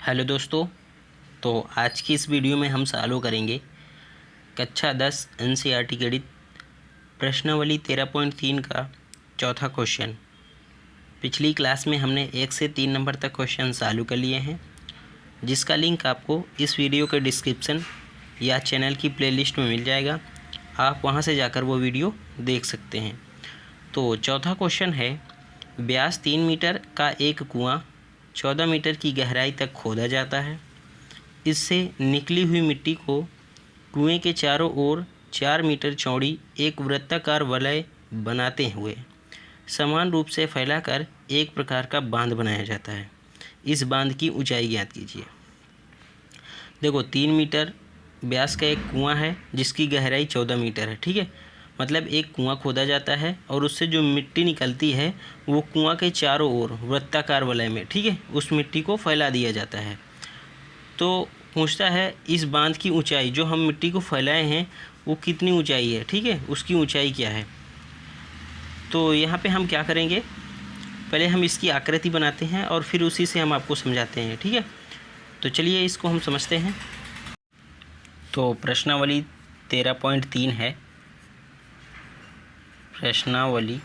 Hello दोस्तों। तो आज की इस वीडियो में हम सॉल्व करेंगे कक्षा 10 एनसीईआरटी गणित प्रश्नावली 13.3 का चौथा क्वेश्चन। पिछली क्लास में हमने 1 से 3 नंबर तक क्वेश्चन सॉल्व कर लिए हैं, जिसका लिंक आपको इस वीडियो के डिस्क्रिप्शन या चैनल की प्लेलिस्ट में मिल जाएगा। आप वहां से जाकर वो वीडियो देख सकते हैं। तो चौथा क्वेश्चन है, व्यास 3 मीटर का एक कुआं 14 मीटर की गहराई तक खोदा जाता है। इससे निकली हुई मिट्टी को कुएं के चारों ओर 4 मीटर चौड़ी एक वृत्ताकार वलय बनाते हुए समान रूप से फैलाकर एक प्रकार का बांध बनाया जाता है। इस बांध की ऊंचाई ज्ञात कीजिए। देखो, 3 मीटर व्यास का एक कुआं है जिसकी गहराई 14 मीटर है। ठीक है, मतलब एक कुआं खोदा जाता है और उससे जो मिट्टी निकलती है वो कुआं के चारों ओर वृत्ताकार वलय में, ठीक है, उस मिट्टी को फैला दिया जाता है। तो पूछता है इस बांध की ऊंचाई, जो हम मिट्टी को फैलाए हैं वो कितनी ऊंचाई है, ठीक है, उसकी ऊंचाई क्या है। तो यहाँ पे हम क्या करेंगे, पहले हम इसकी आकृति बनाते हैं और फिर उसी से हम आपको समझाते हैं। ठीक है, तो चलिए इसको हम समझते हैं। तो प्रश्नावली 13.3 है। प्रश्नावली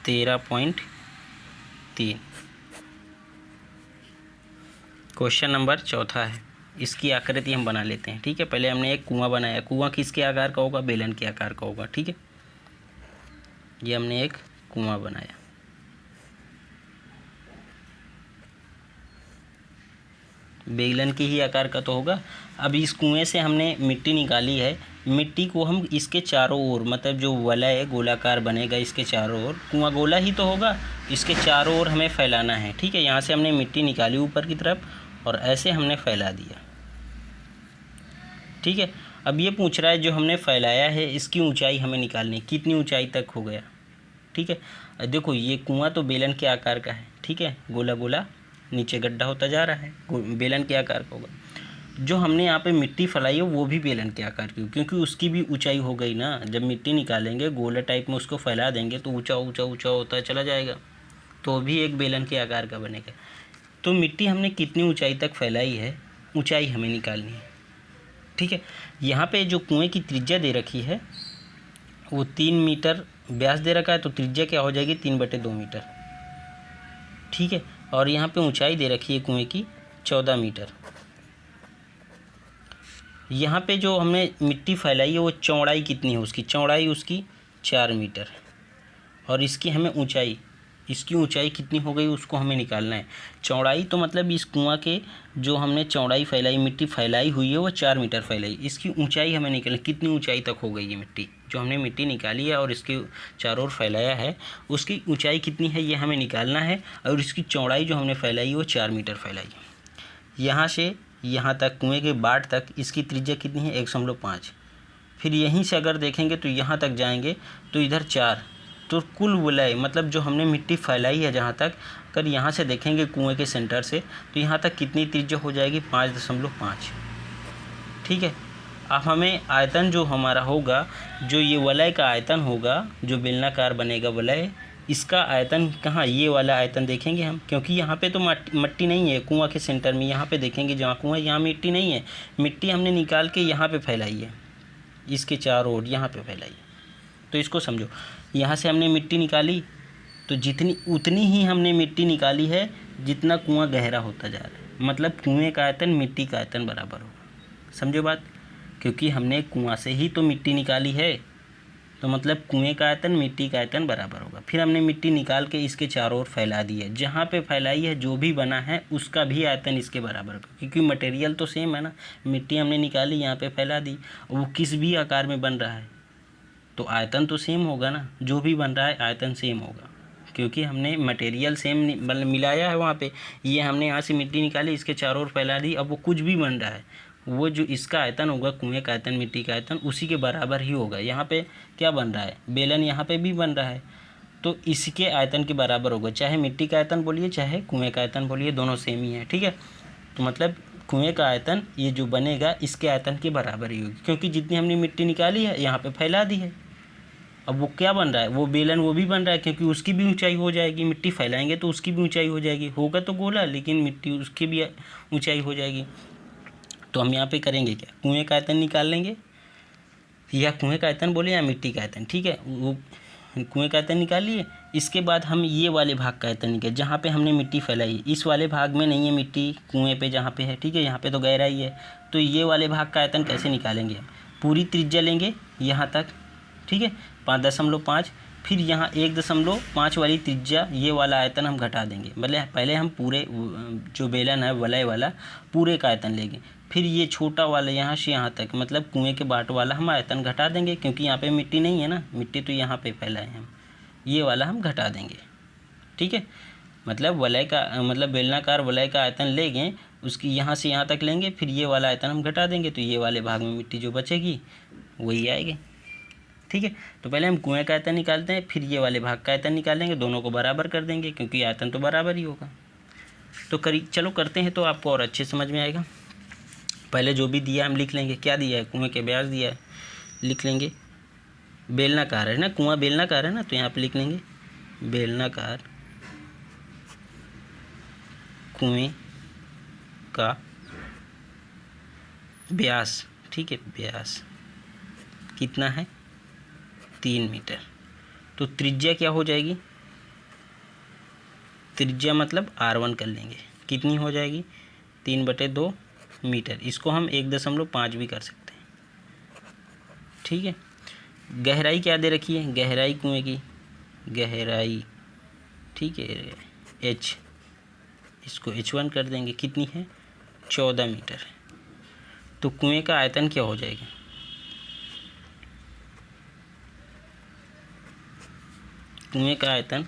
13.3 क्वेश्चन नंबर चौथा है। इसकी आकृति हम बना लेते हैं। ठीक है, पहले हमने एक कुआं बनाया। कुआं किसके आकार का होगा? बेलन के आकार का होगा। ठीक है, ये हमने एक कुआं बनाया। बेलन की ही आकार का तो होगा। अब इस कुएं से हमने मिट्टी निकाली है। मिट्टी को हम इसके चारों ओर, मतलब जो वलय गोलाकार बनेगा इसके चारों ओर, कुआं गोला ही तो होगा, इसके चारों ओर हमें फैलाना है। ठीक है, यहाँ से हमने मिट्टी निकाली ऊपर की तरफ और ऐसे हमने फैला दिया। ठीक है, अब ये पूछ रहा है जो हमने फैलाया है इसकी ऊंचाई हमें निकालनी, कितनी ऊंचाई तक हो गया। ठीक है, देखो ये कुआं तो बेलन के आकार का है। ठीक है, गोला गोला नीचे गड्ढा होता जा रहा है, बेलन के आकार का होगा। जो हमने यहाँ पे मिट्टी फैलाई है वो भी बेलन के आकार की, क्योंकि उसकी भी ऊंचाई हो गई ना। जब मिट्टी निकालेंगे गोला टाइप में उसको फैला देंगे तो ऊंचा ऊंचा ऊंचा होता चला जाएगा, तो भी एक बेलन के आकार का बनेगा। तो मिट्टी हमने कितनी ऊंचाई तक फैलाई है, ऊंचाई हमें निकालनी है। ठीक है, यहाँ पे जो कुएँ की त्रिज्या दे रखी है वो 3 मीटर व्यास दे रखा है, तो त्रिज्या क्या हो जाएगी? 3/2 मीटर। ठीक है, और यहाँ पे ऊंचाई दे रखी है कुएं की 14 मीटर। यहाँ पे जो हमने मिट्टी फैलाई है वो चौड़ाई कितनी है? उसकी चौड़ाई उसकी 4 मीटर है। और इसकी हमें ऊंचाई, इसकी ऊंचाई कितनी हो गई उसको हमें निकालना है। चौड़ाई तो मतलब इस कुआं के जो हमने चौड़ाई फैलाई, मिट्टी फैलाई हुई है वो 4 मीटर फैलाई। इसकी ऊंचाई हमें निकालना, कितनी ऊंचाई तक हो गई ये मिट्टी, जो हमने मिट्टी निकाली है और इसके चारों ओर फैलाया है उसकी ऊंचाई कितनी है ये हमें निकालना है। और इसकी चौड़ाई जो हमने फैलाई है वो 4 मीटर फैलाई है। यहाँ से यहाँ तक कुएँ के बाट तक इसकी त्रिज्या कितनी है? 1.5। फिर यहीं से अगर देखेंगे तो यहाँ तक जाएंगे तो इधर 4, तो कुल वलय मतलब जो हमने मिट्टी फैलाई है जहाँ तक, अगर यहाँ से देखेंगे कुएं के सेंटर से तो यहाँ तक कितनी त्रिज्या हो जाएगी? 5.5। ठीक है, अब हमें आयतन जो हमारा होगा, जो ये वलय का आयतन होगा, जो बेलनाकार बनेगा वलय, इसका आयतन कहाँ? ये वाला आयतन देखेंगे हम, क्योंकि यहाँ पे तो मिट्टी नहीं है कुआं के सेंटर में। यहाँ पे देखेंगे जहाँ कुआं, यहाँ मिट्टी नहीं है, मिट्टी हमने निकाल के यहाँ पे फैलाई है, इसके चारों ओर यहाँ पे फैलाई है। तो इसको समझो, यहाँ से हमने मिट्टी निकाली तो जितनी उतनी ही हमने मिट्टी निकाली है जितना कुआं गहरा होता जा रहा है, मतलब कुएं का आयतन मिट्टी का आयतन बराबर होगा। समझो बात, क्योंकि हमने कुआं से ही तो मिट्टी निकाली है, तो मतलब कुएं का आयतन मिट्टी का आयतन बराबर होगा। फिर हमने मिट्टी निकाल के इसके चारों ओर फैला दी है, जहाँ पे फैलाई है जो भी बना है उसका भी आयतन इसके बराबर होगा, क्योंकि मटेरियल तो सेम है ना। मिट्टी हमने निकाली, यहाँ पे फैला दी, वो किस भी आकार में बन रहा है तो आयतन तो सेम होगा ना। जो भी बन रहा है आयतन सेम होगा, क्योंकि हमने मटेरियल सेम मिलाया है वहाँ पे। ये हमने यहाँ से मिट्टी निकाली, इसके चारों ओर फैला दी, अब वो कुछ भी बन रहा है वो जो इसका आयतन होगा, कुएं का आयतन, मिट्टी का आयतन, उसी के बराबर ही होगा। यहाँ पे क्या बन रहा है? बेलन यहाँ पे भी बन रहा है, तो इसके आयतन के बराबर होगा। चाहे मिट्टी का आयतन बोलिए चाहे कुएं का आयतन बोलिए, दोनों सेम ही है। ठीक है, तो मतलब कुएं का आयतन ये जो बनेगा इसके आयतन के बराबर ही होगी, क्योंकि जितनी हमने मिट्टी निकाली है यहाँ पे फैला दी है। अब वो क्या बन रहा है, वो बेलन वो भी बन रहा है, क्योंकि उसकी भी ऊंचाई हो जाएगी, मिट्टी फैलाएंगे तो उसकी भी ऊंचाई हो जाएगी, होगा तो गोला लेकिन मिट्टी उसकी भी ऊंचाई हो जाएगी। तो हम यहाँ पे करेंगे क्या, कुएँ का आयतन निकाल लेंगे, या कुएँ का आयतन बोले या मिट्टी का आयतन, ठीक है, वो कुएँ का आयतन निकाल लिए। इसके बाद हम ये वाले भाग का आयतन निकाल, जहाँ पे हमने मिट्टी फैलाई, इस वाले भाग में नहीं है मिट्टी, कुएँ पे जहाँ पे है, ठीक है, यहाँ पे तो गहराई है, तो ये वाले भाग का आयतन कैसे निकालेंगे, पूरी त्रिज्या लेंगे यहाँ तक, ठीक है, 5.5, फिर यहाँ 1.5 वाली त्रिज्या, ये वाला आयतन हम घटा देंगे, मतलब पहले हम पूरे जो बेलन है वलय वाला पूरे का आयतन लेंगे, फिर ये छोटा वाला यहाँ से यहाँ तक, मतलब कुएं के बाट वाला हम आयतन घटा देंगे, क्योंकि यहाँ पे मिट्टी नहीं है ना, मिट्टी तो यहाँ पे फैलाए हम, ये वाला हम घटा देंगे, ठीक है। मतलब वलय का मतलब बेलनाकार वलय का आयतन लेंगे, उसकी यहाँ से यहाँ तक लेंगे, फिर ये वाला आयतन हम घटा देंगे, तो ये वाले भाग में मिट्टी जो बचेगी वही आएगी, ठीक है। तो पहले हम कुएं का आयतन निकालते हैं, फिर ये वाले भाग का आयतन निकालेंगे, दोनों को बराबर कर देंगे, क्योंकि आयतन तो बराबर ही होगा। तो चलो करते हैं, तो आपको और अच्छे समझ में आएगा। पहले जो भी दिया हम लिख लेंगे, क्या दिया है, कुएं के व्यास दिया है, लिख लेंगे, बेलनाकार है ना, कुआं बेलनाकार है ना, तो यहाँ पे लिख लेंगे बेलनाकार कुएं का व्यास, ठीक है, व्यास कितना है, 3 मीटर। तो त्रिज्या क्या हो जाएगी, त्रिज्या मतलब R1 कर लेंगे, कितनी हो जाएगी, 3/2 मीटर, इसको हम 1.5 भी कर सकते हैं, ठीक है। गहराई क्या दे रखी है, गहराई कुएं की गहराई, ठीक है, H, इसको H1 कर देंगे, कितनी है, 14 मीटर। तो कुएं का आयतन क्या हो जाएगा, कुएं का आयतन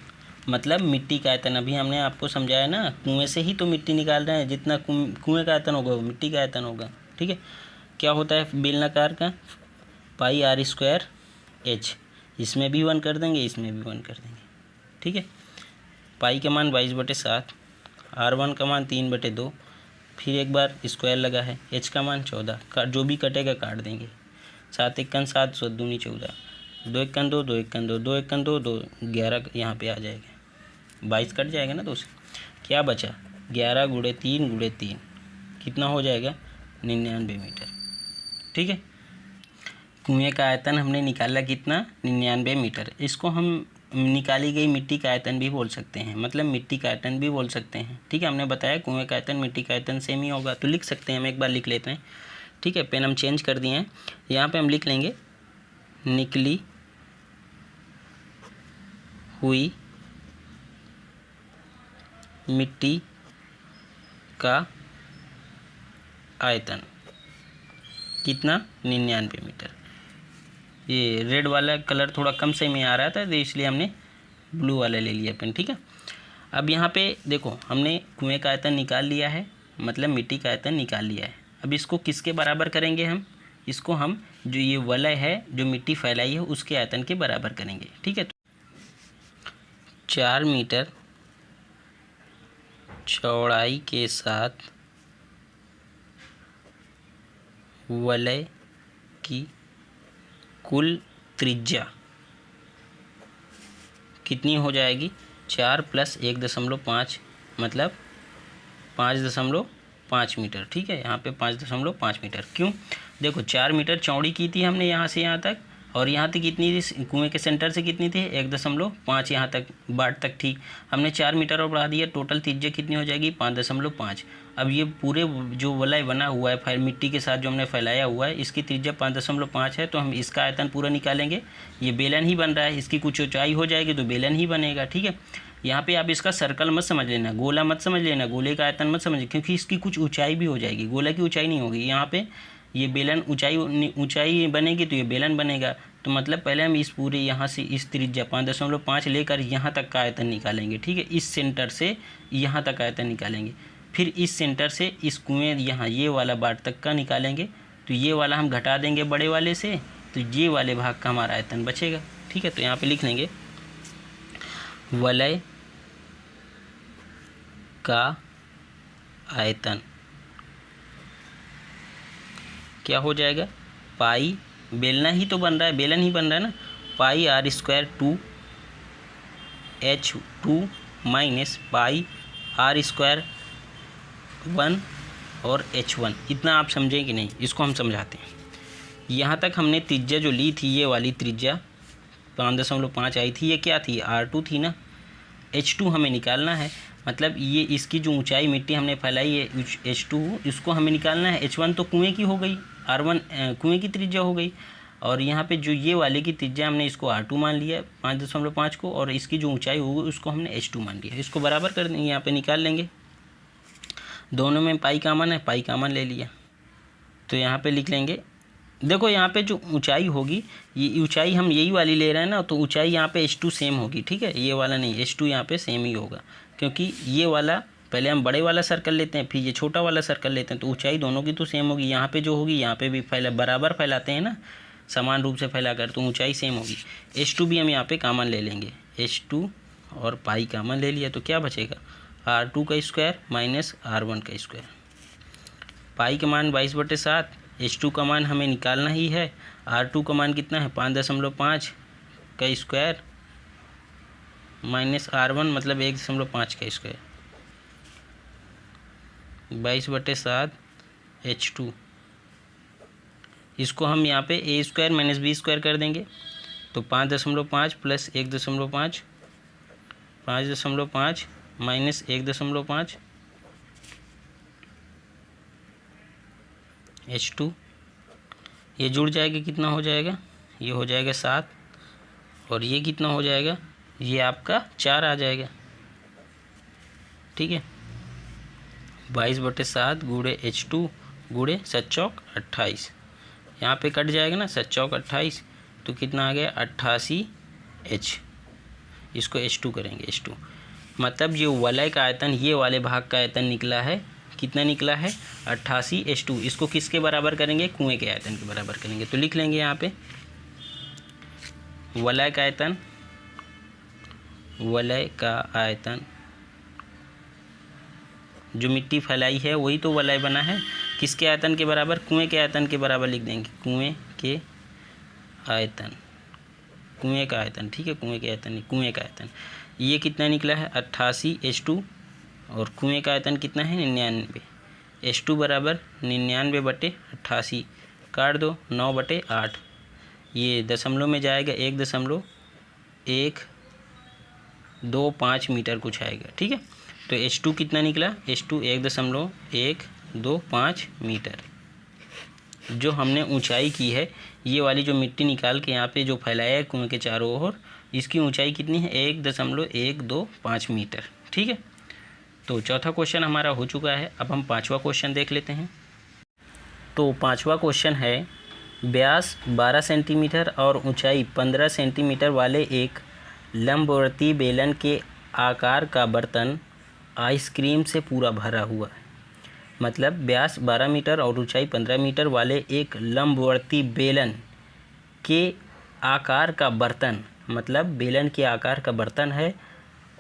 मतलब मिट्टी का आयतन, अभी हमने आपको समझाया ना, कुएं से ही तो मिट्टी निकाल रहे हैं, जितना कुएं का आयतन होगा वो मिट्टी का आयतन होगा, ठीक है। क्या होता है बेलनाकार का, πr² H, इसमें भी 1 कर देंगे, इसमें भी 1 कर देंगे, ठीक है। पाई का मान 22/7, R1 का मान 3/2, फिर एक बार स्क्वायर लगा है, H का मान 14, जो भी कटेगा काट देंगे, 7 × 7 7 दूनी 14, 2 × 2 2 × 2 2 × 2 2 11 यहाँ पे आ जाएगा, 22 कट जाएगा ना, तो क्या बचा, 11 × 3 × 3 कितना हो जाएगा, 99 मीटर, ठीक है। कुएं का आयतन हमने निकाला कितना, 99 मीटर। इसको हम निकाली गई मिट्टी का आयतन भी बोल सकते हैं, मतलब मिट्टी का आयतन भी बोल सकते हैं, ठीक है। हमने बताया कुएं का आयतन मिट्टी का आयतन सेम ही होगा, तो लिख सकते हैं, हम एक बार लिख लेते हैं, ठीक है। पेन हम चेंज कर दिए हैं, यहाँ पे हम लिख लेंगे निकली हुई मिट्टी का आयतन कितना, 99 मीटर। ये रेड वाला कलर थोड़ा कम से में आ रहा था, तो इसलिए हमने ब्लू वाला ले लिया पेन, ठीक है। अब यहाँ पे देखो, हमने कुएं का आयतन निकाल लिया है, मतलब मिट्टी का आयतन निकाल लिया है। अब इसको किसके बराबर करेंगे हम, इसको हम जो ये वलय है जो मिट्टी फैलाई है उसके आयतन के बराबर करेंगे, ठीक है। तो 4 मीटर चौड़ाई के साथ वलय की कुल त्रिज्या कितनी हो जाएगी, 4 + 1.5 मतलब 5.5 मीटर, ठीक है। यहाँ पे 5.5 मीटर, क्यों, देखो 4 मीटर चौड़ी की थी हमने यहाँ से यहाँ तक, और यहाँ तक कितनी थी, कुएं के सेंटर से कितनी थी, 1.5 यहाँ तक बाट तक थी, हमने 4 मीटर और बढ़ा दिया, टोटल त्रिज्या कितनी हो जाएगी, 5.5। अब ये पूरे जो वलय बना हुआ है फिर मिट्टी के साथ जो हमने फैलाया हुआ है, इसकी त्रिज्या 5.5 है, तो हम इसका आयतन पूरा निकालेंगे। ये बेलन ही बन रहा है, इसकी कुछ ऊंचाई हो जाएगी तो बेलन ही बनेगा, ठीक है। यहाँ पे आप इसका सर्कल मत समझ लेना, गोला मत समझ लेना, गोले का आयतन मत समझिए, क्योंकि इसकी कुछ ऊंचाई भी हो जाएगी, गोला की ऊंचाई नहीं होगी। यहाँ पे ये बेलन ऊंचाई बनेगी तो ये बेलन बनेगा, तो मतलब पहले हम इस पूरे यहाँ से इस त्रिज्या 5.5 लेकर यहाँ तक का आयतन निकालेंगे, ठीक है। इस सेंटर से यहाँ तक आयतन निकालेंगे, फिर इस सेंटर से इस कुएं यहाँ ये वाला बाट तक का निकालेंगे, तो ये वाला हम घटा देंगे बड़े वाले से, तो ये वाले भाग का हमारा आयतन बचेगा, ठीक है। तो यहाँ पे लिख लेंगे वलय का आयतन क्या हो जाएगा, पाई, बेलना ही तो बन रहा है, बेलन ही बन रहा है ना, pi r square 2h2 minus pi r square 1 और h1। इतना आप समझें कि नहीं, इसको हम समझाते हैं। यहाँ तक हमने त्रिज्या जो ली थी, ये वाली त्रिज्या 5.5 आई थी, ये क्या थी, R2 थी ना। H2 हमें निकालना है, मतलब ये इसकी जो ऊंचाई मिट्टी हमने फैलाई है H2, इसको हमें निकालना है। H1 तो कुएं की हो गई, R1 कुएं की त्रिज्या हो गई, और यहाँ पे जो ये वाले की त्रिज्या हमने इसको R2 मान लिया 5.5 को, और इसकी जो ऊंचाई होगी उसको हमने H2 मान लिया। इसको बराबर कर देंगे, यहाँ पे निकाल लेंगे। दोनों में पाई कॉमन है, पाई कॉमन ले लिया, तो यहाँ पे लिख लेंगे। देखो यहाँ पे जो ऊंचाई होगी, ये ऊंचाई हम यही वाली ले रहे हैं ना, तो ऊंचाई यहाँ पे H2 सेम होगी, ठीक है। ये वाला नहीं, H2 यहाँ पे सेम ही होगा, क्योंकि ये वाला पहले हम बड़े वाला सर्कल लेते हैं, फिर ये छोटा वाला सर्कल लेते हैं, तो ऊंचाई दोनों की तो सेम होगी। यहाँ पे जो होगी, यहाँ पे भी बराबर फैलाते हैं ना, समान रूप से फैलाकर, तो ऊंचाई सेम होगी। H2 भी हम यहाँ पे कॉमन ले लेंगे, H2 और पाई कॉमन ले लिया, तो क्या बचेगा, R2 का स्क्वायर माइनस R1 का स्क्वायर। पाई का मान 22/7, H2 का मान हमें निकालना ही है। R2 का मान कितना है, 5.5 का स्क्वायर माइनस R1 मतलब 1.5 का स्क्वायर, 22/7 H2। इसको हम यहाँ पे a square minus b square कर देंगे, तो 5.5 प्लस 1.5, 5.5 माइनस 1.5 H2। ये जुड़ जाएगा, कितना हो जाएगा, ये हो जाएगा 7, और ये कितना हो जाएगा, ये आपका 4 आ जाएगा, ठीक है। 22/7 गुणे H2 गुणे 7 चौक 28, यहाँ पे कट जाएगा ना, 7 चौक 28, तो कितना आ गया 88H। इसको H2 करेंगे, H2 मतलब जो वलय का आयतन, ये वाले भाग का आयतन निकला है, कितना निकला है 88H2। इसको किसके बराबर करेंगे, कुएं के आयतन के बराबर करेंगे, तो लिख लेंगे यहाँ पे वलय का आयतन, वलय का आयतन, जो मिट्टी फैलाई है वही तो वलय बना है, किसके आयतन के बराबर, कुएं के आयतन के बराबर लिख देंगे, कुएं के आयतन, कुएं का आयतन, ठीक है, कुएं के आयतन नहीं, कुएं का आयतन। ये कितना निकला है 88H2, और कुएं का आयतन कितना है 99, H2 बराबर 99/88, काट दो 9/8, ये दशमलव में जाएगा 1.125 मीटर कुछ आएगा, ठीक है। तो H2 कितना निकला, H2 1.125 मीटर। जो हमने ऊंचाई की है, ये वाली जो मिट्टी निकाल के यहाँ पे जो फैलाया है कुएं के चारों ओर, इसकी ऊंचाई कितनी है 1.125 मीटर, ठीक है। तो चौथा क्वेश्चन हमारा हो चुका है। अब हम पांचवा क्वेश्चन देख लेते हैं। तो पांचवा क्वेश्चन है, व्यास 12 सेंटीमीटर और ऊंचाई 15 सेंटीमीटर वाले एक लंबवर्ती बेलन के आकार का बर्तन आइसक्रीम से पूरा भरा हुआ है। मतलब व्यास 12 मीटर और ऊंचाई 15 मीटर वाले एक लंबवर्ती बेलन के आकार का बर्तन, मतलब बेलन के आकार का बर्तन है,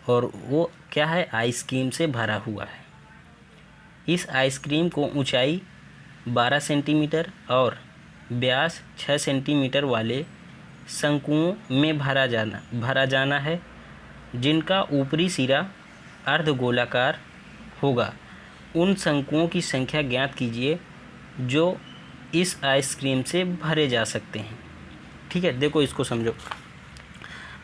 और वो क्या है, आइसक्रीम से भरा हुआ है। इस आइसक्रीम को ऊंचाई 12 सेंटीमीटर और व्यास 6 सेंटीमीटर वाले शंकुओं में भरा जाना है, जिनका ऊपरी सिरा अर्धगोलाकार होगा। उन शंकुओं की संख्या ज्ञात कीजिए जो इस आइसक्रीम से भरे जा सकते हैं, ठीक है। देखो इसको समझो।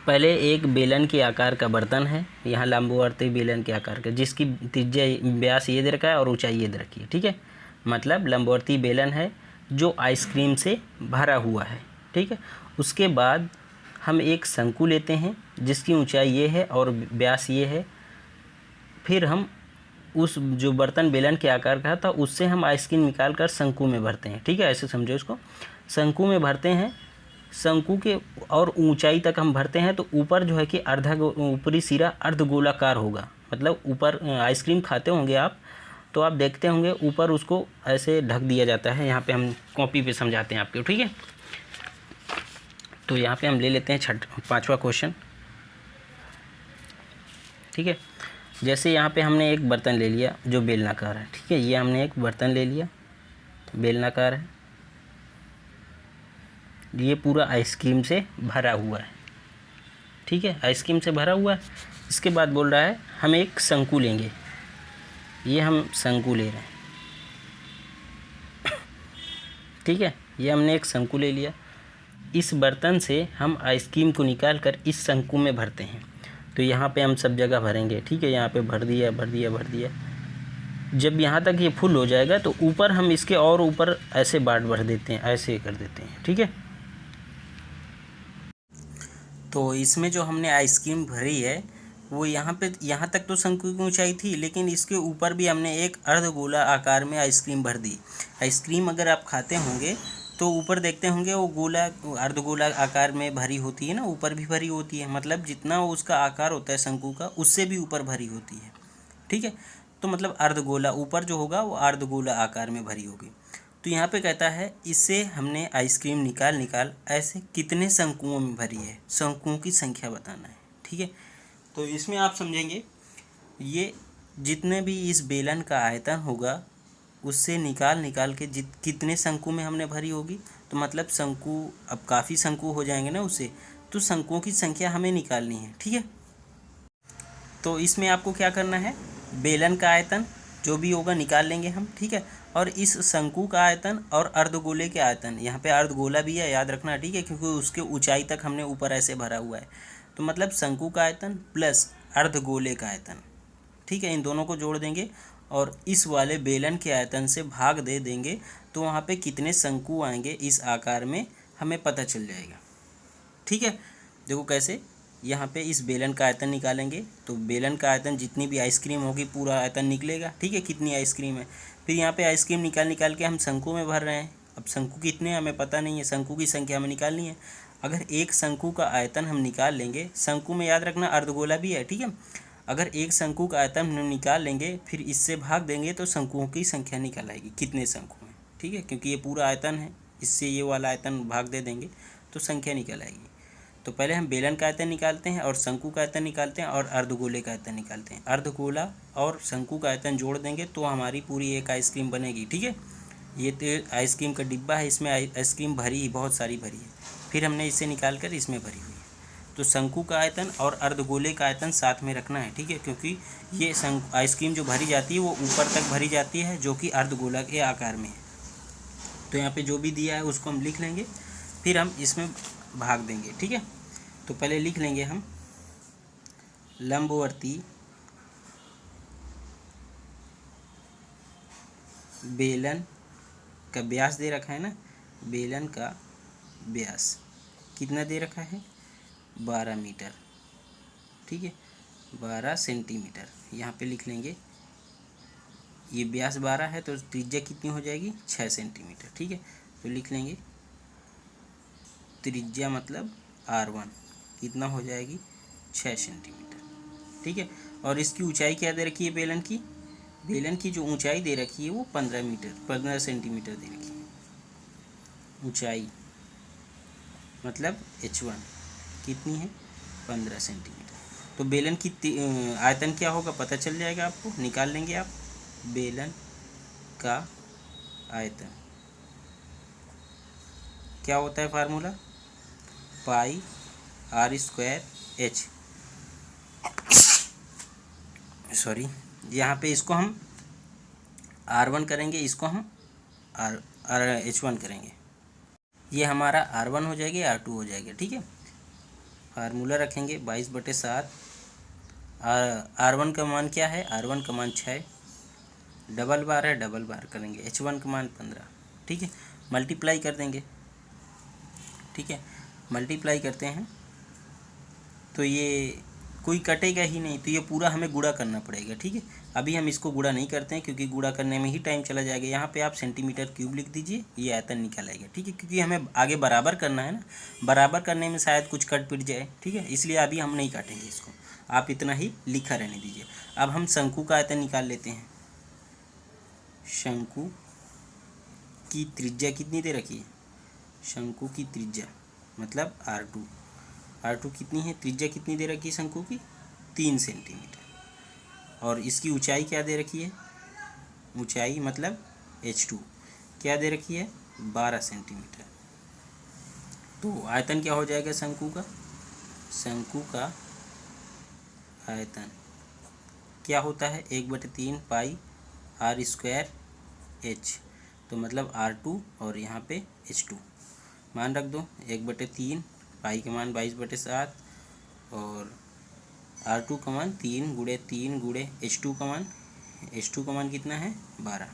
पहले एक बेलन के आकार का बर्तन है, यहाँ लंबवर्ती बेलन के आकार का, जिसकी त्रिज्या व्यास ये दे रखा है और ऊंचाई ये दे रखी है, ठीक है। मतलब लंबवर्ती बेलन है जो आइसक्रीम से भरा हुआ है, ठीक है। उसके बाद हम एक शंकु लेते हैं जिसकी ऊंचाई ये है और व्यास ये है। फिर हम उस जो बर्तन बेलन के आकार का था उससे हम आइसक्रीम निकाल कर शंकु में भरते हैं, ठीक है। ऐसे समझो इसको, शंकु में भरते हैं, शंकु के और ऊंचाई तक हम भरते हैं, तो ऊपर जो है कि ऊपरी सिरा अर्धगोलाकार होगा। मतलब ऊपर आइसक्रीम खाते होंगे आप, तो आप देखते होंगे ऊपर उसको ऐसे ढक दिया जाता है। यहाँ पे हम कॉपी पे समझाते हैं आपको, ठीक है। तो यहाँ पे हम ले लेते हैं पांचवा क्वेश्चन, ठीक है। जैसे यहाँ पे हमने एक बर्तन ले लिया जो बेलनाकार है, ठीक है। ये हमने एक बर्तन ले लिया बेलनाकार है, ये पूरा आइसक्रीम से भरा हुआ है, ठीक है, आइसक्रीम से भरा हुआ है। इसके बाद बोल रहा है हम एक शंकु लेंगे, ये हम शंकु ले रहे हैं, ठीक है, ये हमने एक शंकु ले लिया। इस बर्तन से हम आइसक्रीम को निकाल कर इस शंकु में भरते हैं। तो यहाँ पे हम सब जगह भरेंगे, ठीक है, यहाँ पे भर दिया भर दिया भर दिया। जब यहाँ तक ये फुल हो जाएगा तो ऊपर हम इसके और ऊपर ऐसे बाट भर देते हैं, ऐसे कर देते हैं, ठीक है। तो इसमें जो हमने आइसक्रीम भरी है वो यहाँ तक तो शंकु की ऊंचाई थी, लेकिन इसके ऊपर भी हमने एक अर्धगोला आकार में आइसक्रीम भर दी। आइसक्रीम अगर आप खाते होंगे तो ऊपर देखते होंगे वो गोला अर्धगोला आकार में भरी होती है ना, ऊपर भी भरी होती है, मतलब जितना उसका आकार होता है शंकु का उससे भी ऊपर भरी होती है, ठीक है। तो मतलब अर्धगोला ऊपर जो होगा वो अर्धगोला आकार में भरी होगी। तो यहाँ पे कहता है इससे हमने आइसक्रीम निकाल ऐसे कितने शंकुओं में भरी है, शंकुओं की संख्या बताना है, ठीक है। तो इसमें आप समझेंगे ये जितने भी इस बेलन का आयतन होगा उससे निकाल के कितने शंकु में हमने भरी होगी। तो मतलब शंकु, अब काफ़ी शंकु हो जाएंगे ना उससे, तो शंकुओं की संख्या हमें निकालनी है, ठीक है। तो इसमें आपको क्या करना है, बेलन का आयतन जो भी होगा निकाल लेंगे हम, ठीक है। और इस शंकु का आयतन और अर्धगोले के आयतन, यहाँ पे अर्धगोला भी है याद रखना, ठीक है, क्योंकि उसके ऊंचाई तक हमने ऊपर ऐसे भरा हुआ है। तो मतलब शंकु का आयतन प्लस अर्धगोले का आयतन, ठीक है, इन दोनों को जोड़ देंगे और इस वाले बेलन के आयतन से भाग दे देंगे। तो वहाँ पे कितने शंकु आएंगे इस आकार में हमें पता चल जाएगा, ठीक है। देखो कैसे, यहाँ पे इस बेलन का आयतन निकालेंगे तो बेलन का आयतन जितनी भी आइसक्रीम होगी पूरा आयतन निकलेगा, ठीक है, कितनी आइसक्रीम है। फिर यहाँ पे आइसक्रीम निकाल के हम शंकु में भर रहे हैं। अब शंकु कितने हमें पता नहीं है, शंकु की संख्या हमें निकालनी है। अगर एक शंकु का आयतन हम निकाल लेंगे, शंकु में याद रखना अर्धगोला भी है, ठीक है। अगर एक शंकु का आयतन हम निकाल लेंगे फिर इससे भाग देंगे तो शंकुओं की संख्या निकल आएगी, कितने शंकु हैं, ठीक है, क्योंकि ये पूरा आयतन है, इससे ये वाला आयतन भाग दे देंगे तो संख्या निकल आएगी। तो पहले हम बेलन का आयतन निकालते हैं और शंकु का आयतन निकालते हैं और अर्धगोले का आयतन निकालते हैं। अर्धगोला और शंकु का आयतन जोड़ देंगे तो हमारी पूरी एक आइसक्रीम बनेगी, ठीक है। ये तो आइसक्रीम का डिब्बा है, इसमें आइसक्रीम भरी, बहुत सारी भरी है। फिर हमने इसे निकाल कर इसमें भरी हुई है। तो शंकु का आयतन और अर्धगोले का आयतन साथ में रखना है, ठीक है, क्योंकि ये आइसक्रीम जो भरी जाती है वो ऊपर तक भरी जाती है जो कि अर्धगोला के आकार में है। तो यहाँ पे जो भी दिया है उसको हम लिख लेंगे, फिर हम इसमें भाग देंगे, ठीक है। तो पहले लिख लेंगे हम लंबवर्ती बेलन का व्यास दे रखा है ना, बेलन का व्यास कितना दे रखा है, 12 मीटर, ठीक है, 12 सेंटीमीटर यहाँ पे लिख लेंगे। ये व्यास 12 है तो त्रिज्या कितनी हो जाएगी, 6 सेंटीमीटर, ठीक है। तो लिख लेंगे त्रिज्या मतलब R1 कितना हो जाएगी, 6 सेंटीमीटर, ठीक है। और इसकी ऊंचाई क्या दे रखी है, बेलन की जो ऊंचाई दे रखी है वो 15 सेंटीमीटर दे रखी है। ऊंचाई मतलब H1 कितनी है, 15 सेंटीमीटर। तो बेलन की आयतन क्या होगा पता चल जाएगा आपको, निकाल लेंगे आप। बेलन का आयतन क्या होता है, फार्मूला पाई R²H, सॉरी, यहाँ पे इसको हम R1 करेंगे, इसको हम H1 करेंगे। ये हमारा R1 हो जाएगा, R2 हो जाएगा, ठीक है। फार्मूला रखेंगे 22/7। R1 का मान क्या है, R1 का मान 6, डबल बार है, डबल बार करेंगे, H1 का मान 15, ठीक है। मल्टीप्लाई कर देंगे, ठीक है, मल्टीप्लाई करते हैं तो ये कोई कटेगा ही नहीं, तो ये पूरा हमें गुणा करना पड़ेगा, ठीक है। अभी हम इसको गुणा नहीं करते हैं क्योंकि गुणा करने में ही टाइम चला जाएगा। यहाँ पे आप सेंटीमीटर क्यूब लिख दीजिए, ये आयतन निकल आएगा, ठीक है, क्योंकि हमें आगे बराबर करना है ना, बराबर करने में शायद कुछ कट पिट जाए, ठीक है, इसलिए अभी हम नहीं काटेंगे इसको, आप इतना ही लिखा रहने दीजिए। अब हम शंकु का आयतन निकाल लेते हैं। शंकु की त्रिज्या कितनी दे रखी है, शंकु की त्रिज्या मतलब R2 कितनी है, त्रिज्या कितनी दे रखी है शंकु की, 3 सेंटीमीटर। और इसकी ऊंचाई क्या दे रखी है, ऊंचाई मतलब H2 क्या दे रखी है, 12 सेंटीमीटर, तो आयतन क्या हो जाएगा शंकु का? शंकु का आयतन क्या होता है? 1/3 पाई आर स्क्वायर एच, तो मतलब R2 और यहाँ पे H2 मान रख दो। 1/3 पाई का मान 22/7 और R2 का मान 3 × 3 × H2 का मान कितना है? 12।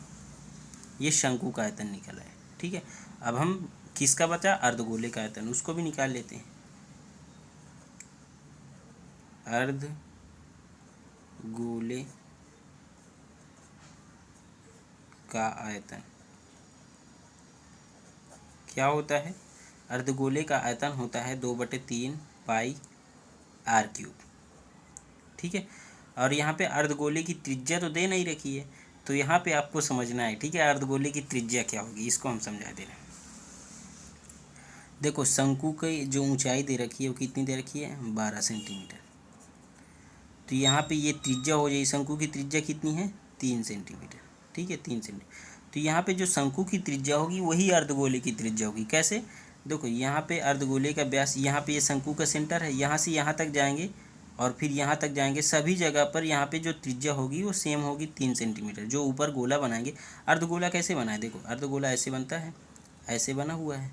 ये शंकु का आयतन निकला है। ठीक है, अब हम किसका बचा? अर्धगोले का आयतन, उसको भी निकाल लेते हैं। अर्धगोले का आयतन क्या होता है? अर्धगोले का आयतन होता है 2/3 पाई R3। ठीक है, और यहाँ पे अर्धगोले की त्रिज्या तो दे नहीं रखी है, तो यहाँ पे आपको समझना है। ठीक है, अर्धगोले की त्रिज्या क्या होगी इसको हम समझा दे रहे हैं। देखो शंकु की जो ऊंचाई दे रखी है वो कितनी दे रखी है? 12 सेंटीमीटर। तो यहाँ पे ये त्रिज्या हो जाएगी, शंकु की त्रिज्या कितनी है? 3 सेंटीमीटर। ठीक है, 3 सेंटीमीटर। तो यहाँ पे जो शंकु की त्रिज्या होगी वही अर्धगोले की त्रिज्या होगी। कैसे? देखो यहाँ पे अर्धगोले का व्यास, यहाँ पे ये शंकु का सेंटर है, यहाँ से यहाँ तक जाएंगे और फिर यहाँ तक जाएंगे, सभी जगह पर यहाँ पे जो त्रिज्या होगी वो सेम होगी 3 सेंटीमीटर। जो ऊपर गोला बनाएंगे, अर्धगोला कैसे बना है? देखो अर्धगोला ऐसे बनता है, ऐसे बना हुआ है,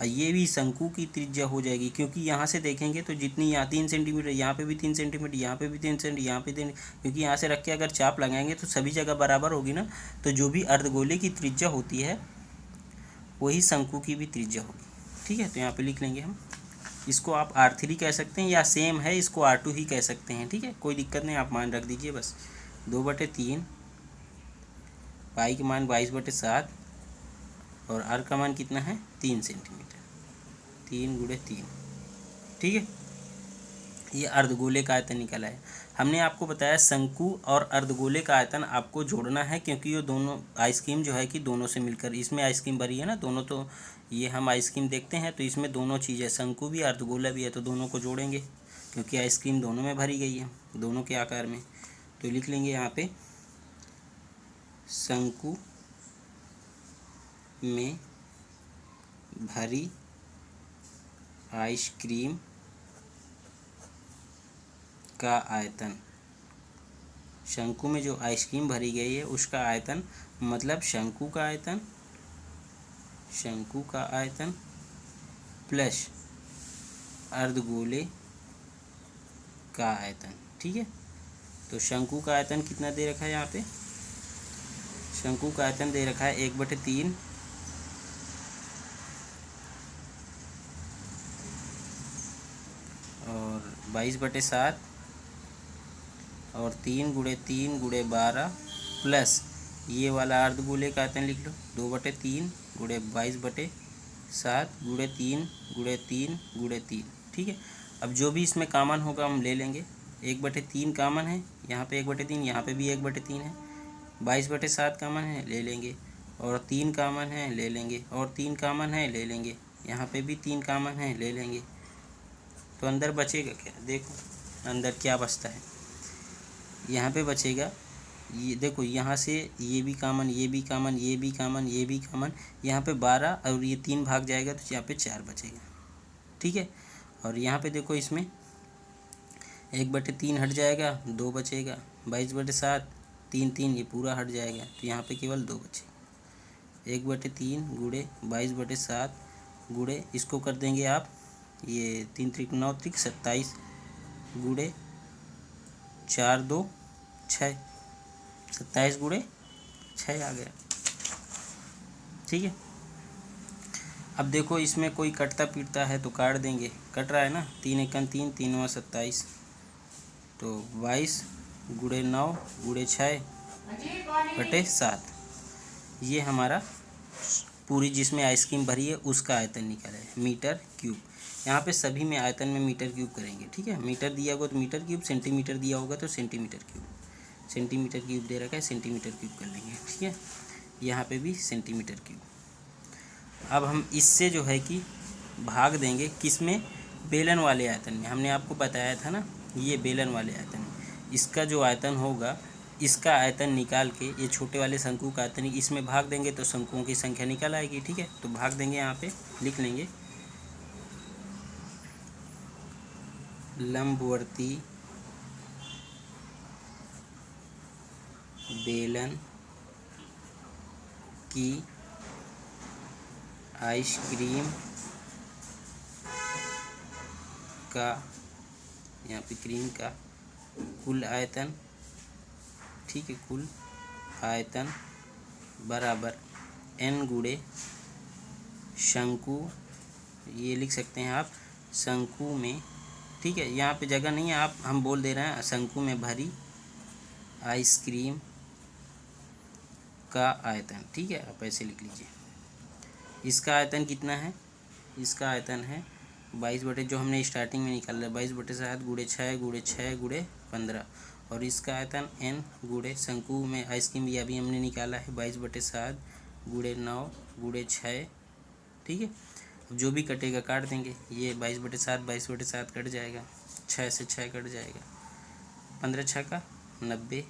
और ये भी शंकु की त्रिज्या हो जाएगी, क्योंकि यहाँ से देखेंगे तो जितनी यहाँ 3 सेंटीमीटर, यहाँ पे भी 3 सेंटीमीटर, यहाँ पे भी 3 सेंटीमीटर, यहाँ पे 3, क्योंकि यहाँ से रख के अगर चाप लगाएंगे तो सभी जगह बराबर होगी ना। तो जो भी अर्धगोले की त्रिज्या होती है वही शंकु की भी त्रिज्या होगी। ठीक है, तो यहाँ पे लिख लेंगे हम। इसको आप R3 कह सकते हैं, या सेम है इसको R2 ही कह सकते हैं। ठीक है, कोई दिक्कत नहीं, आप मान रख दीजिए बस। 2/3 पाई का मान 22/7 और R का मान कितना है? 3 सेंटीमीटर, 3 × 3। ठीक है, ये अर्धगोले का आयतन निकला है। हमने आपको बताया शंकु और अर्धगोले का आयतन आपको जोड़ना है, क्योंकि ये दोनों आइसक्रीम जो है कि दोनों से मिलकर इसमें आइसक्रीम भरी है ना, दोनों। तो ये हम आइसक्रीम देखते हैं तो इसमें दोनों चीज़ें, शंकु भी अर्धगोला भी है, तो दोनों को जोड़ेंगे क्योंकि आइसक्रीम दोनों में भरी गई है, दोनों के आकार में। तो लिख लेंगे यहाँ पे शंकु में भरी आइसक्रीम का आयतन, शंकु में जो आइसक्रीम भरी गई है उसका आयतन, मतलब शंकु का आयतन प्लस अर्धगोले का आयतन। ठीक है, तो शंकु का आयतन कितना दे रखा है? यहाँ पे शंकु का आयतन दे रखा है 1/3 और 22/7 और 3 × 3 × 12 प्लस ये वाला अर्धगोले का आयतन लिख लो 2/3 × 22/7 × 3 × 3 × 3। ठीक है, अब जो भी इसमें कॉमन होगा हम ले लेंगे। 1/3 कॉमन है, यहाँ पे 1/3, यहाँ पे भी 1/3 है। 22/7 कॉमन है, ले लेंगे, और 3 कॉमन है, ले लेंगे, और 3 कॉमन है, ले लेंगे, यहाँ पे भी 3 कॉमन है, ले लेंगे। तो अंदर बचेगा क्या? देखो अंदर क्या बचता है। यहाँ पे बचेगा, ये देखो यहाँ से ये भी कॉमन, ये भी कॉमन, ये भी कॉमन, ये भी कॉमन, यहाँ पे 12 और ये 3 भाग जाएगा तो यहाँ पे 4 बचेगा। ठीक है, और यहाँ पे देखो इसमें 1/3 हट जाएगा, 2 बचेगा, 22/7 3 ये पूरा हट जाएगा, तो यहाँ पे केवल 2 बचेगा। 1/3 × 22/7 गुणे इसको कर देंगे आप, ये 3 × 9 = 27 × 4 × 2 = 6, 27 × 6 आ गया। ठीक है, अब देखो इसमें कोई कटता पीटता है तो काट देंगे, कट रहा है ना, 3 × 1 = 3, 3 × 27, तो 22 × 9 × 6/7। ये हमारा पूरी जिसमें आइसक्रीम भरी है उसका आयतन निकला है, मीटर क्यूब। यहाँ पे सभी में आयतन में मीटर क्यूब करेंगे। ठीक है, मीटर दिया होगा तो मीटर क्यूब, सेंटीमीटर दिया होगा तो सेंटीमीटर क्यूब। सेंटीमीटर क्यूब दे रखा है, सेंटीमीटर क्यूब कर लेंगे। ठीक है, यहाँ पे भी सेंटीमीटर क्यूब। अब हम इससे जो है कि भाग देंगे किस में? बेलन वाले आयतन में। हमने आपको बताया था ना, ये बेलन वाले आयतन में इसका जो आयतन होगा, इसका आयतन निकाल के ये छोटे वाले शंकु का आयतन इसमें भाग देंगे तो शंकुओं की संख्या निकल आएगी। ठीक है, तो भाग देंगे, यहाँ पे लिख लेंगे लंबवर्ती बेलन की आइसक्रीम का, यहाँ पे क्रीम का कुल आयतन, ठीक है, कुल आयतन बराबर n गुणे शंकु, ये लिख सकते हैं आप शंकु में, ठीक है, यहाँ पे जगह नहीं है, आप हम बोल दे रहे हैं शंकु में भरी आइसक्रीम का आयतन, ठीक है, आप ऐसे लिख लीजिए। इसका आयतन कितना है, इसका आयतन है 22 जो हमने स्टार्टिंग में निकाला 22/7 गुणे 6 गुणे 6 गुणे 15, और इसका आयतन n गुणे शंकु में आइसक्रीम यह भी हमने निकाला है 22/7 गुणे 9 गुणे 6, ठीक है। अब जो भी कटेगा काट देंगे, ये 22/7 कट जाएगा, 6 से 6 कट जाएगा, 15 6 का 90,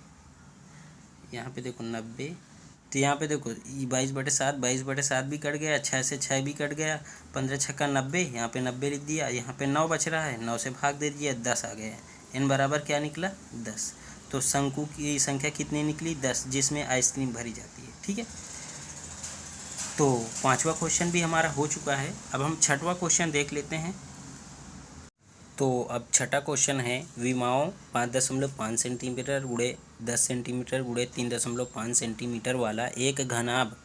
यहाँ पे देखो 90, तो यहाँ पे देखो 22/7 भी कट गया, 6 से 6 भी कट गया, 15 6 का 90, यहाँ पे 90 लिख दिया, यहाँ पे 9 बच रहा है, 9 से भाग दे दिया, 10 आ गया, n बराबर क्या निकला 10। तो शंकु की संख्या कितनी निकली 10, जिसमें आइसक्रीम भरी जाती है, ठीक है। तो 5वां क्वेश्चन भी हमारा हो चुका है। अब हम 6वां क्वेश्चन देख लेते हैं। तो अब 6वां क्वेश्चन है विमाओं 5.5 सेंटीमीटर गुणे 10 सेंटीमीटर गुणे 3.5 सेंटीमीटर वाला एक घनाभ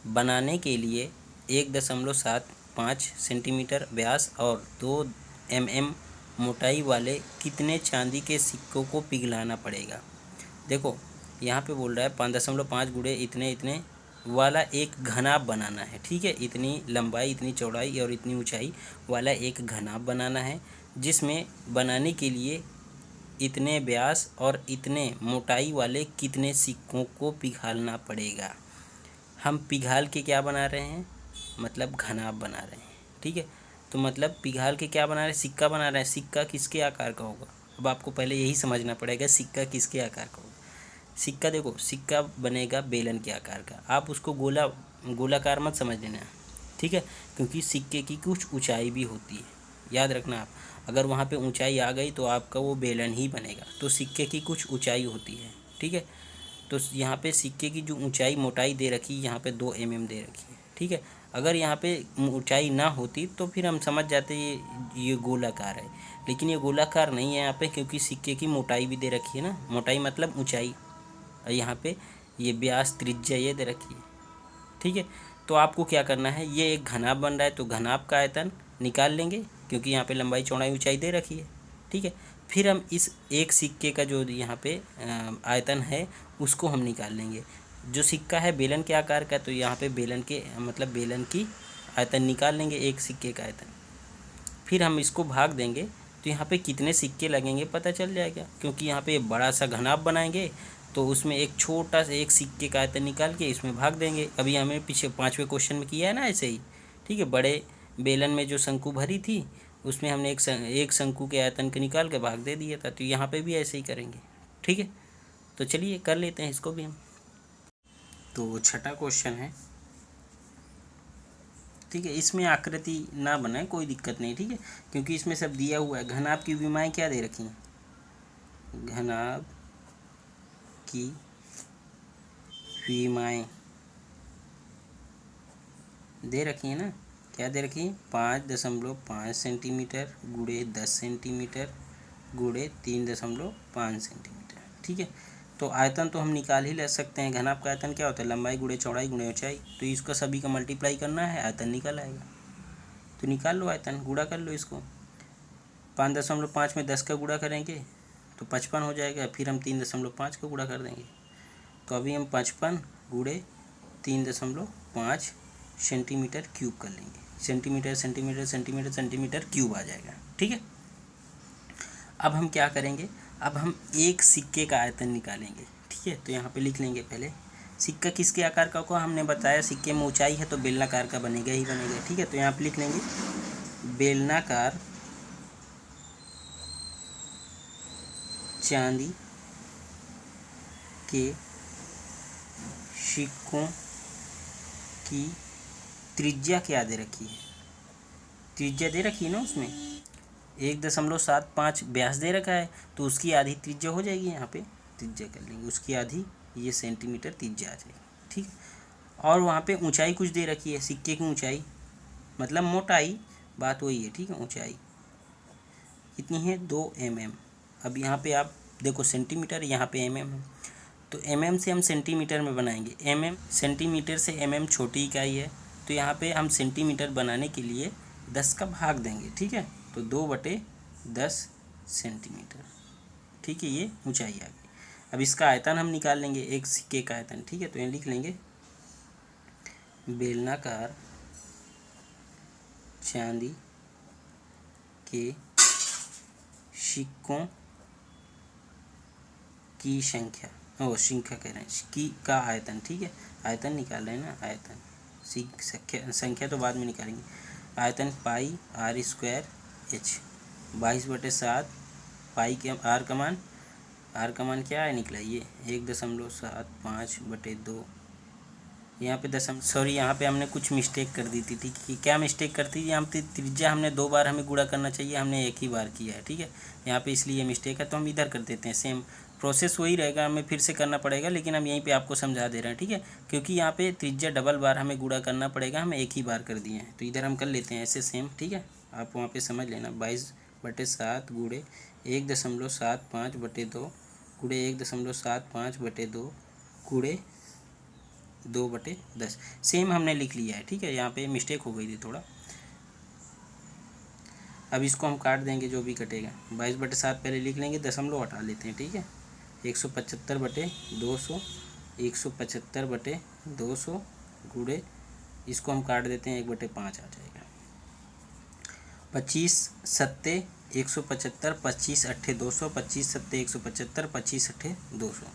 बनाने के लिए 1.75 सेंटीमीटर व्यास और 2 mm मोटाई वाले कितने चांदी के सिक्कों को पिघलाना पड़ेगा। देखो यहाँ पे बोल रहा है 5.5 गुणे इतने इतने वाला एक घनाभ बनाना है, ठीक है, इतनी लंबाई इतनी चौड़ाई और इतनी ऊंचाई वाला एक घनाभ बनाना है, जिसमें बनाने के लिए इतने व्यास और इतने मोटाई वाले कितने सिक्कों को पिघालना पड़ेगा। हम पिघाल के क्या बना रहे हैं, मतलब घनाभ बना रहे हैं, ठीक है। तो मतलब पिघाल के क्या बना रहे हैं, सिक्का बना रहे हैं। सिक्का किसके आकार का होगा, अब आपको पहले यही समझना पड़ेगा सिक्का किसके आकार का होगा। सिक्का देखो, सिक्का बनेगा बेलन के आकार का, आप उसको गोलाकार मत समझ लेना, ठीक है, क्योंकि सिक्के की कुछ ऊंचाई भी होती है, याद रखना आप, अगर वहाँ पे ऊंचाई आ गई तो आपका वो बेलन ही बनेगा। तो सिक्के की कुछ ऊंचाई होती है, ठीक है। तो यहाँ पे सिक्के की जो ऊंचाई मोटाई दे रखी है, यहाँ पे 2 mm दे रखी है, ठीक है। अगर यहाँ पे ऊंचाई ना होती तो फिर हम समझ जाते ये गोलाकार है, लेकिन ये गोलाकार नहीं है यहाँ पे, क्योंकि सिक्के की मोटाई भी दे रखी है ना, मोटाई मतलब ऊंचाई, और यहाँ पे ये व्यास त्रिज्या ये दे रखी है, ठीक है। तो आपको क्या करना है, ये एक घनाभ बन रहा है तो घनाभ का आयतन निकाल लेंगे, क्योंकि यहाँ पे लंबाई चौड़ाई ऊंचाई दे रखी है, ठीक है। फिर हम इस एक सिक्के का जो यहाँ पे आयतन है उसको हम निकाल लेंगे। जो सिक्का है बेलन के आकार का, तो यहाँ पे बेलन के मतलब बेलन की आयतन निकाल लेंगे, एक सिक्के का आयतन। फिर हम इसको भाग देंगे तो यहाँ पे कितने सिक्के लगेंगे पता चल जाएगा, क्योंकि यहाँ पे बड़ा सा घनाभ बनाएंगे तो उसमें एक छोटा सा एक सिक्के का आयतन निकाल के इसमें भाग देंगे। अभी हमें पीछे 5वें क्वेश्चन में किया है ना ऐसे ही, ठीक है। बड़े बेलन में जो शंकु भरी थी उसमें हमने एक शंकु के आयतन को निकाल के भाग दे दिया था, तो यहाँ पे भी ऐसे ही करेंगे, ठीक है। तो चलिए कर लेते हैं इसको भी हम। तो 6वां क्वेश्चन है, ठीक है, इसमें आकृति ना बनाए कोई दिक्कत नहीं, ठीक है, क्योंकि इसमें सब दिया हुआ है। घनाभ की विमाएँ क्या दे रखी हैं, घनाभ की विमाएँ दे रखी है ना, क्या दे रखी है, 5.5 सेंटीमीटर गुणे 10 सेंटीमीटर गुणे 3.5 सेंटीमीटर, ठीक है। तो आयतन तो हम निकाल ही ले सकते हैं, घनाभ का आयतन क्या होता है, लंबाई गुणे चौड़ाई गुणे ऊंचाई, तो इसका सभी का मल्टीप्लाई करना है, आयतन निकल आएगा। तो निकाल लो आयतन, गुणा कर लो इसको, 5.5 में 10 का गुणा करेंगे तो 55 हो जाएगा, फिर हम 3.5 का गुणा कर देंगे, तो अभी हम 55 गुणे 3.5 सेंटीमीटर क्यूब कर लेंगे, centimetre centimetre centimetre centimetre cube आ जाएगा, ठीक है। अब हम क्या करेंगे, अब हम एक सिक्के का आयतन निकालेंगे, ठीक है। तो यहाँ पे लिख लेंगे पहले, सिक्का किसके आकार का होगा, हमने बताया सिक्के में ऊंचाई है तो बेलनाकार का बनेगा ही बनेगा, ठीक है। तो यहाँ पे लिख लेंगे बेलनाकार चांदी के सिक्कों की त्रिज्या क्या दे रखी है, त्रिज्या दे रखी है ना उसमें, 1.75 व्यास दे रखा है, तो उसकी आधी त्रिज्या हो जाएगी, यहाँ पे त्रिज्या कर लेंगे उसकी आधी, ये सेंटीमीटर त्रिज्या आ जाएगी। ठीक, और वहाँ पे ऊंचाई कुछ दे रखी है, सिक्के की ऊंचाई मतलब मोटाई, बात वही है। ठीक है, ऊंचाई कितनी है 2 mm। अब यहाँ पे आप देखो सेंटीमीटर, यहाँ पे mm है, तो mm से हम सेंटीमीटर में बनाएंगे। mm सेंटीमीटर से mm छोटी इकाई है, तो यहाँ पे हम सेंटीमीटर बनाने के लिए 10 का भाग देंगे। ठीक है, तो 2/10 सेंटीमीटर। ठीक है, ये ऊंचाई आ गई। अब इसका आयतन हम निकाल लेंगे, एक सिक्के का आयतन। ठीक है, तो यहाँ लिख लेंगे बेलनाकार चांदी के सिक्कों की संख्या, संख्या कह रहे हैं की का आयतन। ठीक है, आयतन निकाल रहे हैं ना, आयतन संख्या तो बाद में निकालेंगे। आयतन पाई r स्क्वायर h 22/7 पाई के r का मान क्या है निकला, ये 1.75/2। यहाँ पे यहाँ पे हमने कुछ मिस्टेक कर दी थी। ठीक है, क्या मिस्टेक करती थी, यहाँ पे त्रिज्या हमने 2 बार हमें गुणा करना चाहिए, हमने एक ही बार किया है। ठीक है, यहाँ पे इसलिए मिस्टेक है, तो हम इधर कर देते हैं। सेम प्रोसेस वही रहेगा, हमें फिर से करना पड़ेगा, लेकिन हम यहीं पे आपको समझा दे रहे हैं। ठीक है, क्योंकि यहाँ पे त्रिज्या डबल बार हमें गुणा करना पड़ेगा, हम एक ही बार कर दिए हैं, तो इधर हम कर लेते हैं ऐसे सेम। ठीक है, आप वहाँ पे समझ लेना 22/7 गुणे 1.75/2 गुणे 1.75/2 गुणे 2/10 सेम हमने लिख लिया है। ठीक है, यहाँ पे मिस्टेक हो गई थी थोड़ा। अब इसको हम काट देंगे, जो भी कटेगा 22/7 पहले लिख लेंगे, दशमलव हटा लेते हैं। ठीक है, 175/200 175/200 गुणे इसको हम काट देते हैं, 1/5 आ जाएगा। 25 सत्ते 175, 25 अट्ठे 200, 25 सत्ते 175, 25 अट्ठे 200,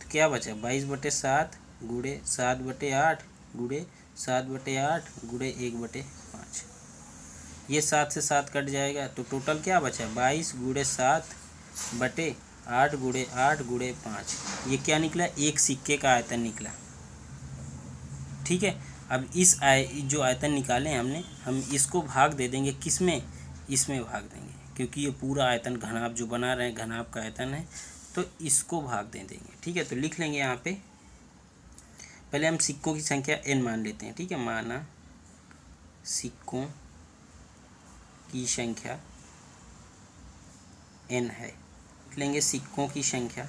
तो क्या बचा 22/7 गुणे 7/8 गुणे 7/8 गुणे 1/5। ये 7 से 7 कट जाएगा, तो टोटल क्या बचा 22 गुणे 7/8 गुणे 8 गुणे 5। ये क्या निकला, एक सिक्के का आयतन निकला। ठीक है, अब जो आयतन निकाले हमने, हम इसको भाग दे देंगे किसमें, इसमें भाग देंगे, क्योंकि ये पूरा आयतन घनाभ जो बना रहे हैं घनाभ का आयतन है, तो इसको भाग दे देंगे। ठीक है, तो लिख लेंगे यहाँ पे, पहले हम सिक्कों की संख्या n मान लेते हैं। ठीक है, माना सिक्कों की संख्या n है, लिख लेंगे सिक्कों की संख्या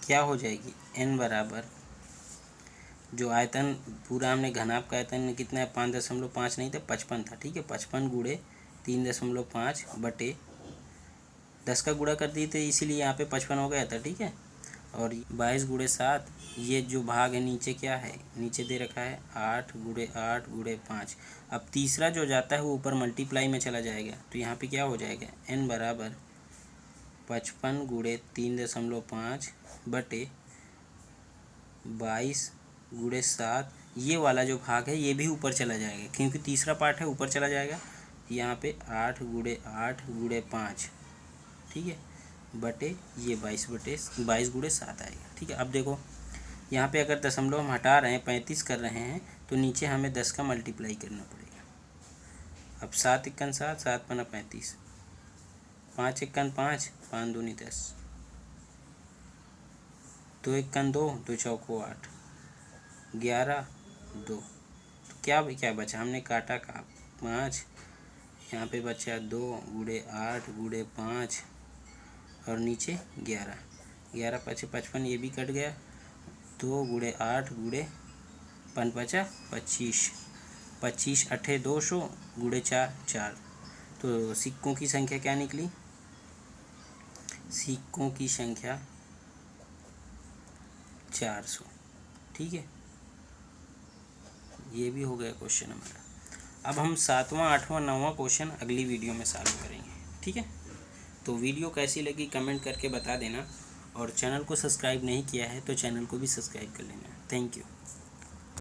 क्या हो जाएगी, n बराबर जो आयतन पूरा हमने घनाभ का आयतन कितना है 5.5 नहीं था 55 था। ठीक है, 55 गुणे 3.5 बटे 10 का गुणा कर दिए थे, इसीलिए यहाँ पे 55 हो गया था। ठीक है, और 22 गुणे 7, ये जो भाग है नीचे क्या है, नीचे दे रखा है 8 गुणे 8 गुणे 5। अब तीसरा जो जाता है वो ऊपर मल्टीप्लाई में चला जाएगा, तो यहाँ पे क्या हो जाएगा n बराबर 55 गुणे 3.5 बटे 22 गुणे 7। ये वाला जो भाग है ये भी ऊपर चला जाएगा, क्योंकि तीसरा पार्ट है ऊपर चला जाएगा। यहाँ पे 8 गुणे 8 गुणे 5, ठीक है, बटे ये 22 गुणे 7 आएगा। ठीक है, अब देखो यहाँ पे अगर दशमलव हम हटा रहे हैं 35 कर रहे हैं, तो नीचे हमें 10 का मल्टीप्लाई करना पड़ेगा। अब 7 × 7 7 × 35, 5 × 5 5 दूनी 10, 2 × 2 2 चौको 8, 11 2, तो क्या बचा, हमने काटा का 5, यहाँ पे बचा 2 गुणे 8 गुणे 5 और नीचे 11, 11 × 5 = 55, ये भी कट गया। 2 गुणे 8 गुणे 5 × 5 = 25, 25 अट्ठे 200 गुणे 4 4। तो सिक्कों की संख्या क्या निकली, सिक्कों की संख्या 400। ठीक है, ये भी हो गया क्वेश्चन हमारा। अब हम 7वां 8वां 9वां क्वेश्चन अगली वीडियो में सॉल्व करेंगे। ठीक है, तो वीडियो कैसी लगी कमेंट करके बता देना, और चैनल को सब्सक्राइब नहीं किया है तो चैनल को भी सब्सक्राइब कर लेना। Thank you.